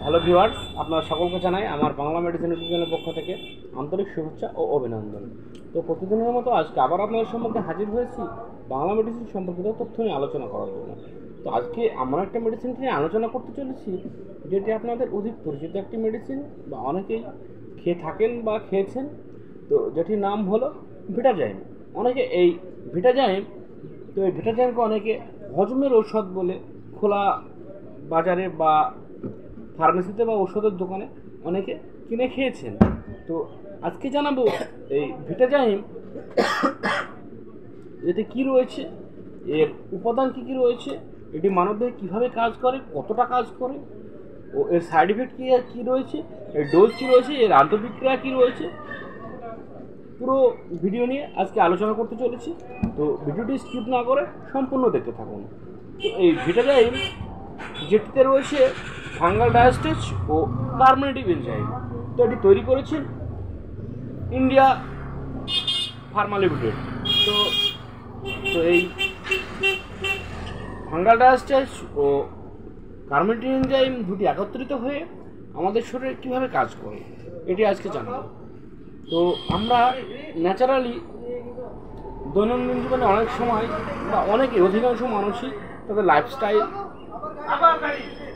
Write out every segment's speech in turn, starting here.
Hello viewers, আপনারা সকলকে জানাই আমার বাংলা মেডিসিন ইউটিউব চ্যানেলের পক্ষ থেকে আন্তরিক শুভেচ্ছা ও অভিনন্দন। তো প্রতিদিনের মতো আজকে আবার আপনাদের সম্মুখে হাজির হয়েছি বাংলা মেডিসিন সম্পর্কিত তথ্য নিয়ে আলোচনা করার জন্য। তো আজকে আমরা একটা মেডিসিন নিয়ে আলোচনা করতে চলেছি, যেটি আপনাদের অধিক পরিচিত একটি মেডিসিন বা অনেকেই খেয়ে থাকেন বা খেয়েছেন। তো যেটির নাম হলো ভিটাজাইম। অনেকে এই ভিটাজাইম এই ভিটাজাইমকে অনেকে হজমের ঔষধ বলে খোলা বাজারে বা ফার্মেসিতে বা ওষুধের দোকানে অনেকে কিনে খেয়েছেন। তো আজকে জানাবো এই ভিটাজাইম এতে কী রয়েছে, এর উপাদান কী কী রয়েছে, এটি মানবদেহে কীভাবে কাজ করে, কতটা কাজ করে, ও এর সাইড এফেক্ট কী রয়েছে, এর ডোজ কী রয়েছে, এর আন্তঃবিক্রিয়া কী রয়েছে, পুরো ভিডিও নিয়ে আজকে আলোচনা করতে চলেছি। তো ভিডিওটি স্কিপ না করে সম্পূর্ণ দেখতে থাকুন। তো এই ভিটাজাইম যেটিতে রয়েছে ফাঙ্গাল ডায়াস্টেজ ও কার্বনেটিভ এনজাইম, তো এটি তৈরি করেছেন ইন্ডিয়া ফার্মা লিমিটেড। তো এই ফাঙ্গাল ডায়াস্টেজ ও কার্বনেটিভ এনজাইম দুটি একত্রিত হয়ে আমাদের শরীরে কীভাবে কাজ করে এটি আজকে জানাবো। তো আমরা ন্যাচারালি দৈনন্দিন জীবনে অনেক সময় বা অনেকে অধিকাংশ মানুষই তাদের লাইফস্টাইল,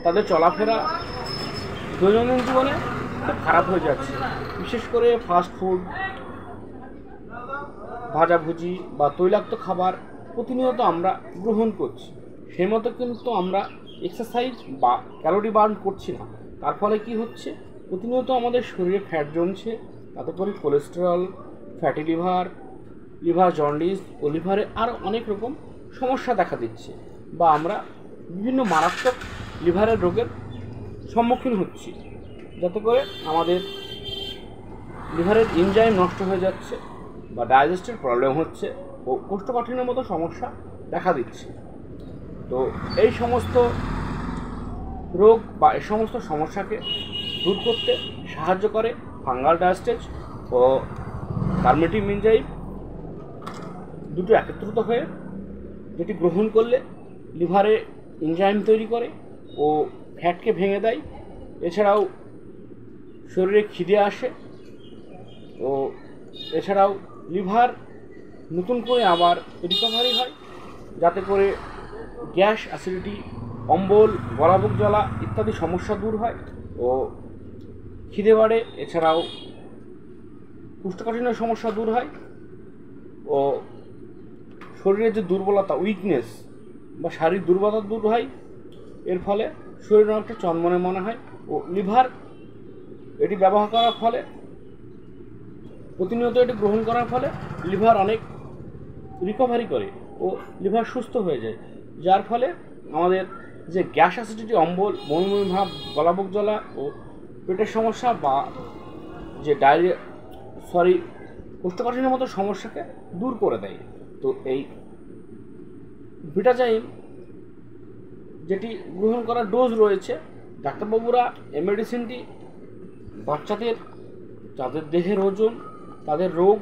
তাদের চলাফেরা দৈনন্দিন জীবনে খুব খারাপ হয়ে যাচ্ছে। বিশেষ করে ফাস্ট ফুড, ভাজাভুজি বা তৈলাক্ত খাবার প্রতিনিয়ত আমরা গ্রহণ করছি। সেই মতো কিন্তু আমরা এক্সারসাইজ বা ক্যালোরি বার্ন করছি না। তার ফলে কি হচ্ছে, প্রতিনিয়ত আমাদের শরীরে ফ্যাট জমছে, তাতে করে কোলেস্টেরল, ফ্যাটি লিভার জন্ডিস ও লিভারে আরও অনেক রকম সমস্যা দেখা দিচ্ছে, বা আমরা বিভিন্ন মারাত্মক লিভারের রোগের সম্মুখীন হচ্ছি, যাতে করে আমাদের লিভারের এনজাইম নষ্ট হয়ে যাচ্ছে বা ডাইজেস্টের প্রবলেম হচ্ছে ও কোষ্ঠকাঠিন্যের মতো সমস্যা দেখা দিচ্ছে। তো এই সমস্ত রোগ বা এই সমস্ত সমস্যাকে দূর করতে সাহায্য করে ফাঙ্গাল ডায়াস্টেজ ও কার্বনেটিভ এনজাইম দুটো একত্রিত হয়ে, যেটি গ্রহণ করলে লিভারে এনজাইম তৈরি করে ও ফ্যাটকে ভেঙে দেয়। এছাড়াও শরীরে খিদে আসে ও এছাড়াও লিভার নতুন করে আবার রিকভারি হয়, যাতে করে গ্যাস, অ্যাসিডিটি, অম্বল, গলাবুক জ্বালা ইত্যাদি সমস্যা দূর হয় ও খিদে বাড়ে। এছাড়াও কোষ্ঠকাঠিন্যের সমস্যা দূর হয় ও শরীরের যে দুর্বলতা, উইকনেস বা শারীরিক দুর্বলতা দূর হয়। এর ফলে শরীর অনেকটা চনমনে মনে হয় ও লিভার এটি ব্যবহার করার ফলে, প্রতিনিয়ত এটি গ্রহণ করার ফলে লিভার অনেক রিকভারি করে ও লিভার সুস্থ হয়ে যায়, যার ফলে আমাদের যে গ্যাস, অ্যাসিডিটি, অম্বল, বমি ভাব, গলাবুক জ্বালা ও পেটের সমস্যা বা যে কোষ্ঠকাঠিন্যের মতো সমস্যাকে দূর করে দেয়। তো এই ভিটাজাইম যেটি গ্রহণ করার ডোজ রয়েছে, ডাক্তারবাবুরা এই মেডিসিনটি বাচ্চাদের, যাদের দেহের ওজন, তাদের রোগ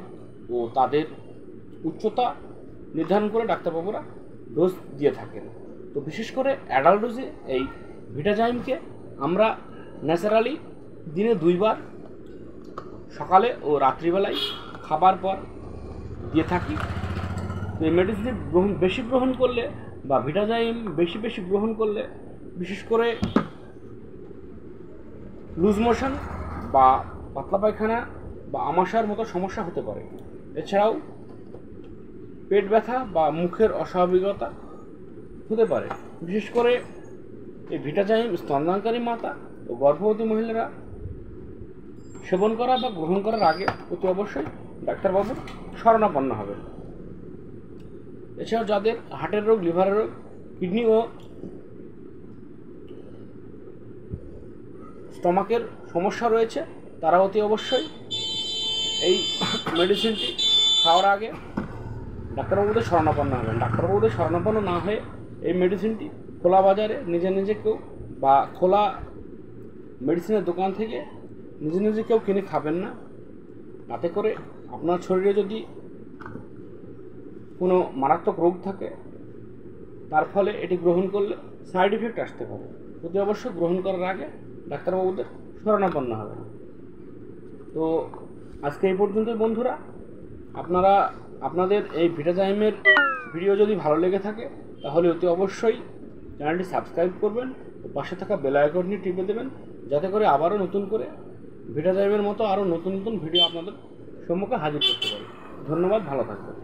ও তাদের উচ্চতা নির্ধারণ করে ডাক্তারবাবুরা ডোজ দিয়ে থাকেন। তো বিশেষ করে অ্যাডাল্ট ডোজে এই ভিটাজাইমকে আমরা ন্যাচারালি দিনে 2 বার, সকালে ও রাত্রিবেলায় খাবার পর দিয়ে থাকি। তো এই মেডিসিন বেশি গ্রহণ করলে বা ভিটাজাইম বেশি গ্রহণ করলে বিশেষ করে লুজ মোশন বা পাতলা পায়খানা বা আমাশার মতো সমস্যা হতে পারে। এছাড়াও পেট ব্যথা বা মুখের অস্বাভাবিকতা হতে পারে। বিশেষ করে এই ভিটাজাইম স্তন্যদানকারী মাতা ও গর্ভবতী মহিলারা সেবন করা বা গ্রহণ করার আগে অতি অবশ্যই ডাক্তারবাবুর শরণাপন্ন হবে। এছাড়াও যাদের হার্টের রোগ, লিভারের রোগ, কিডনি ও স্টমাকের সমস্যা রয়েছে, তারা অতি অবশ্যই এই মেডিসিনটি খাওয়ার আগে ডাক্তারবাবুদের শরণাপন্ন হবেন। ডাক্তারবাবুদের শরণাপন্ন না হয়ে এই মেডিসিনটি খোলা বাজারে নিজে কেউ বা খোলা মেডিসিনের দোকান থেকে নিজে কেউ কিনে খাবেন না। তাতে করে আপনার শরীরে যদি কোনো মারাত্মক রোগ থাকে, তার ফলে এটি গ্রহণ করলে সাইড এফেক্ট আসতে পারে। অতি অবশ্যই গ্রহণ করার আগে ডাক্তারবাবুদের শরণাপন্ন হবেন। তো আজকে এই পর্যন্তই বন্ধুরা। আপনারা আপনাদের এই ভিটাজাইমের ভিডিও যদি ভালো লেগে থাকে তাহলে অতি অবশ্যই চ্যানেলটি সাবস্ক্রাইব করবেন ও পাশে থাকা বেল আইকনটি টিপে দেবেন, যাতে করে আবারও নতুন করে ভিটাজাইমের মতো আরও নতুন নতুন ভিডিও আপনাদের সম্মুখে হাজির করতে পারি। ধন্যবাদ, ভালো থাকবেন।